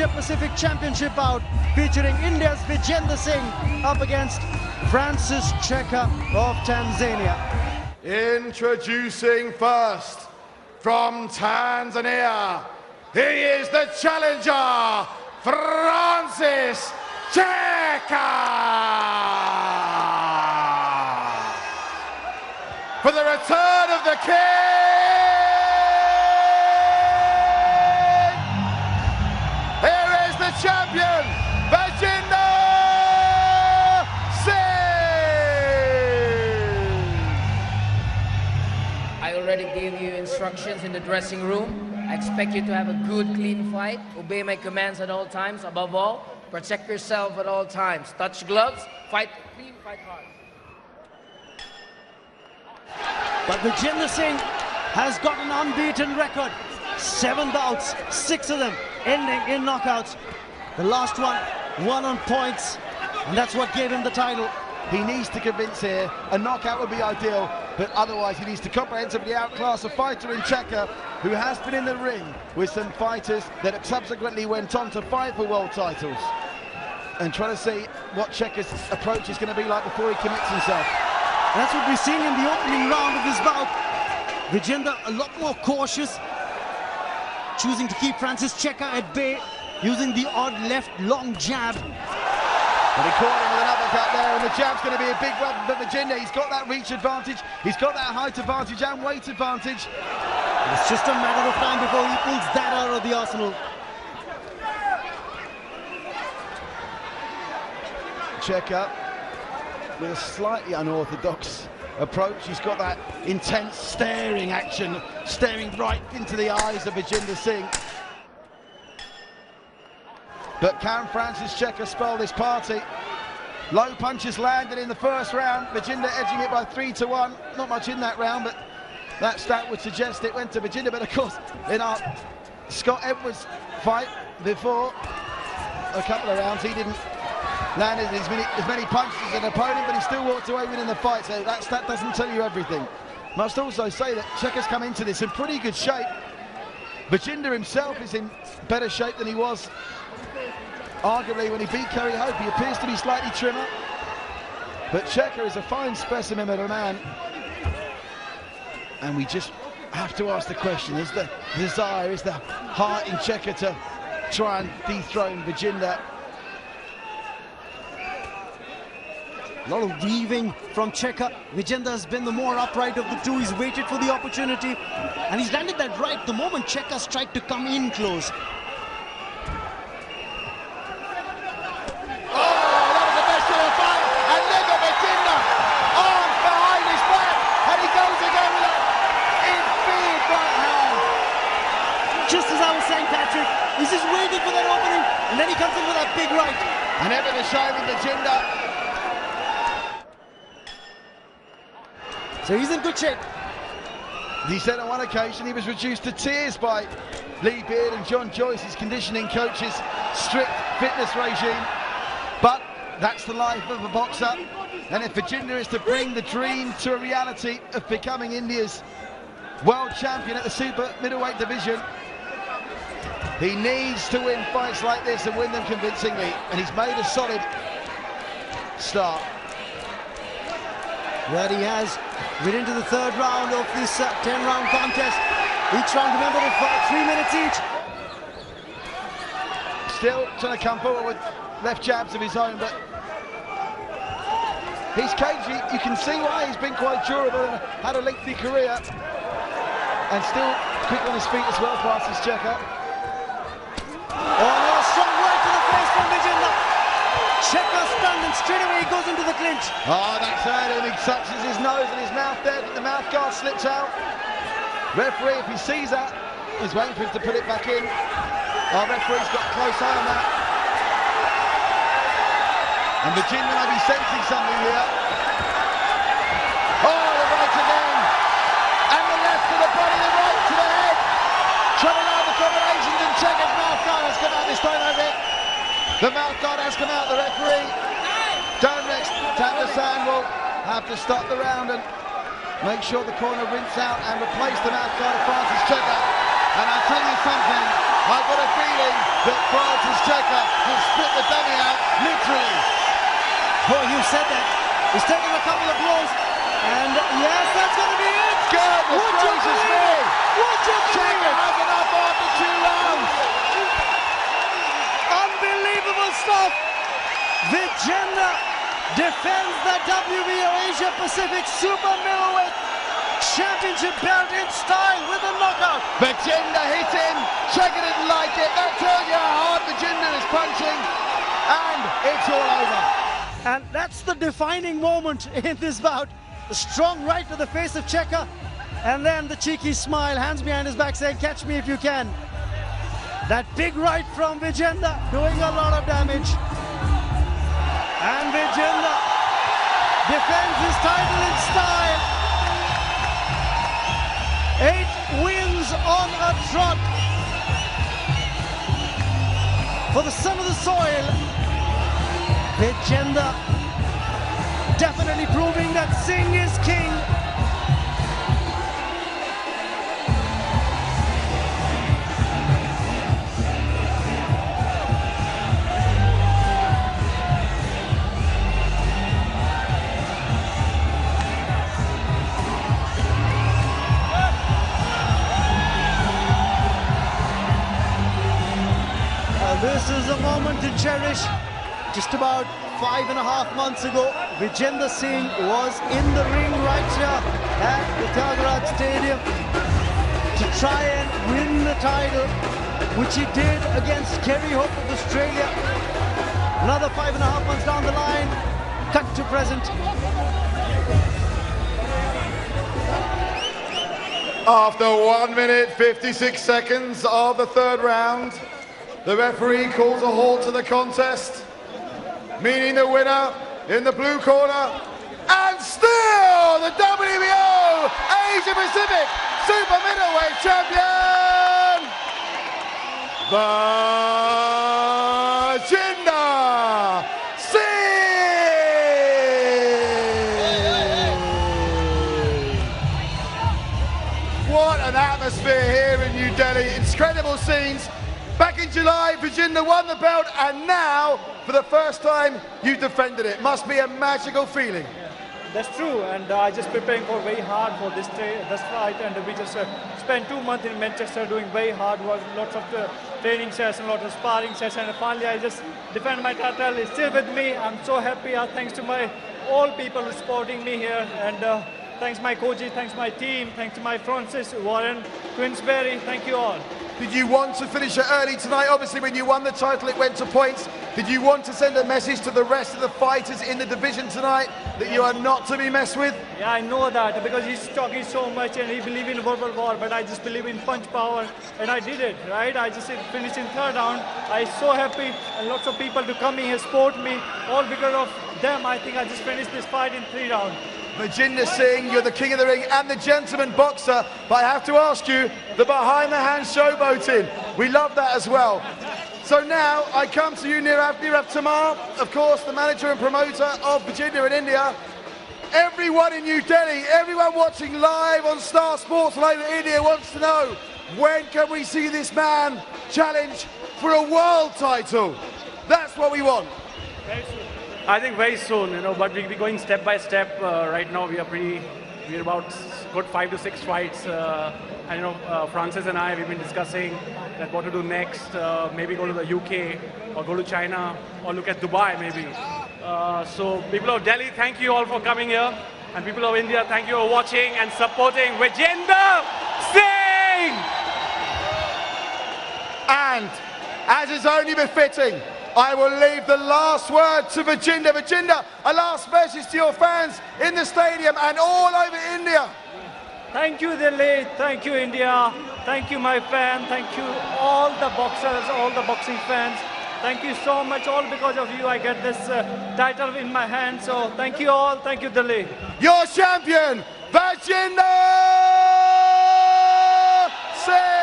Asia Pacific Championship bout featuring India's Vijender up against Francis Cheka of Tanzania. Introducing first, from Tanzania, he is the challenger, Francis Cheka! For the return of the king, here is the champion, Vijender! I already gave you instructions in the dressing room. I expect you to have a good, clean fight. Obey my commands at all times. Above all, protect yourself at all times. Touch gloves, fight clean, fight hard. But Vijender has got an unbeaten record. 7 bouts, 6 of them ending in knockouts. The last one on points, and that's what gave him the title. He needs to convince here. A knockout would be ideal, but otherwise he needs to comprehensively outclass a fighter in Cheka, who has been in the ring with some fighters that subsequently went on to fight for world titles. And try to see what Cheka's approach is going to be like before he commits himself. And that's what we've seen in the opening round of this bout. Vijender a lot more cautious, choosing to keep Francis Cheka at bay, using the odd left long jab. But he caught him with an uppercut there, and the jab's going to be a big weapon for Vijender. He's got that reach advantage, he's got that height advantage and weight advantage. It's just a matter of time before he pulls that out of the arsenal. Cheka with a slightly unorthodox approach. He's got that intense staring action, staring right into the eyes of Vijender. But can Francis Cheka spell this party? Low punches landed in the first round. Vijender edging it by 3-1. Not much in that round, but that stat would suggest it went to Vijender. But of course, in our Scott Edwards fight before, a couple of rounds, he didn't land as many punches as an opponent, but he still walked away winning the fight. So that stat doesn't tell you everything. Must also say that Cheka's come into this in pretty good shape. Vijender himself is in better shape than he was arguably when he beat Curry Hope. He appears to be slightly trimmer, but Cheka is a fine specimen of a man. And we just have to ask the question, is the desire, is the heart in Cheka to try and dethrone Vijender? A lot of weaving from Cheka. Vijender has been the more upright of the two. He's waited for the opportunity, and he's landed that right the moment Cheka's tried to come in close. Just as I was saying, Patrick, he's just waiting for that opening, and then he comes in with that big right. And ever the shining Vijender. So he's in good shape. He said on one occasion he was reduced to tears by Lee Beard and John Joyce, his conditioning coach's strict fitness regime. But that's the life of a boxer. And if Vijender is to bring the dream to a reality of becoming India's world champion at the super middleweight division, he needs to win fights like this and win them convincingly, and he's made a solid start. There he has. We're into the third round of this 10-round contest. Each round, remember, of 3 minutes each. Still trying to come forward with left jabs of his own, but he's cagey. You can see why he's been quite durable and had a lengthy career, and still quick on his feet as well, Francis Cheka. Oh, no, strong right to the face from Vijender. Cheka stunned, and straight away he goes into the clinch. Oh, that's hurt him. He touches his nose and his mouth there, but the mouth guard slips out. Referee, if he sees that, is waiting for him to put it back in. Our referee's got a close eye on that. And Vijender may be sensing something here. Oh, the right again. And the left to the body, the right to the head. Trying to land the combinations, and Cheka's mouth guard has come out this time, has it? The mouth guard has come out, the referee. Don't tap the sand, will have to stop the round and make sure the corner rinse out and replace the mouth guard of Francis Cheka. And I'll tell you something, I've got a feeling that Francis Cheka will spit the dummy out, literally. Oh, you said that. He's taken a couple of blows. And yes, that's going to be it. Goodness gracious me. Would you believe Cheka it? has enough after 2 rounds. Unbelievable stuff. Vijender defends the WBO Asia Pacific Super Middleweight Championship belt in style with a knockout. Vijender hit him. Cheka didn't like it. That tells you how hard Vijender is punching. And it's all over. And that's the defining moment in this bout. The strong right to the face of Cheka. And then the cheeky smile, hands behind his back saying, catch me if you can. That big right from Vijender doing a lot of damage. And Vijender defends his title in style. 8 wins on a trot for the son of the soil. Vijender definitely proving that Singh is king. This is a moment to cherish. Just about 5.5 months ago, Vijender Singh was in the ring right here at the Tiagaraj Stadium to try and win the title, which he did against Kerry Hope of Australia. Another 5.5 months down the line, cut to present. After 1 minute 56 seconds of the 3rd round, the referee calls a halt to the contest, meaning the winner in the blue corner, and still the WBO Asia Pacific Super Middleweight Champion, Vijender Singh! What an atmosphere here in New Delhi, incredible scenes. Back in July, Vijender won the belt, and now, for the first time, you defended it. Must be a magical feeling. Yeah, that's true, and I just preparing for very hard for this fight, and we just spent 2 months in Manchester doing very hard work, lots of training sessions, lots of sparring sessions, and finally I just defend my title. It's still with me. I'm so happy. Thanks to all people who supporting me here, and thanks my coaches, thanks my team, thanks to my Francis, Warren, Queensberry, thank you all. Did you want to finish it early tonight? Obviously, when you won the title, it went to points. Did you want to send a message to the rest of the fighters in the division tonight that you are not to be messed with? Yeah, I know that, because he's talking so much and he believes in verbal war, but I just believe in punch power, and I did it, right? I just finished in 3rd round. I'm so happy, and lots of people to come in here, support me, all because of them. I think I just finished this fight in 3 rounds. Vijender Singh, you're the king of the ring and the gentleman boxer, but I have to ask you, the behind-the-hand showboating, we love that as well. So now I come to you, Nirav Tamar, of course, the manager and promoter of Vijender in India. Everyone in New Delhi, everyone watching live on Star Sports all over India wants to know, when can we see this man challenge for a world title? That's what we want. I think very soon, but we'll be going step by step. Right now we're about good 5 to 6 fights. And Francis and I, we've been discussing that what to do next, maybe go to the UK or go to China or look at Dubai maybe. So people of Delhi, thank you all for coming here. And people of India, thank you for watching and supporting Vijender Singh! And as is only befitting, I will leave the last word to Vijender. Vijender, a last message to your fans in the stadium and all over India. Thank you, Delhi. Thank you, India. Thank you, my fan. Thank you, all the boxers, all the boxing fans. Thank you so much. All because of you, I get this title in my hand. So thank you all. Thank you, Delhi. Your champion, Vijender Singh.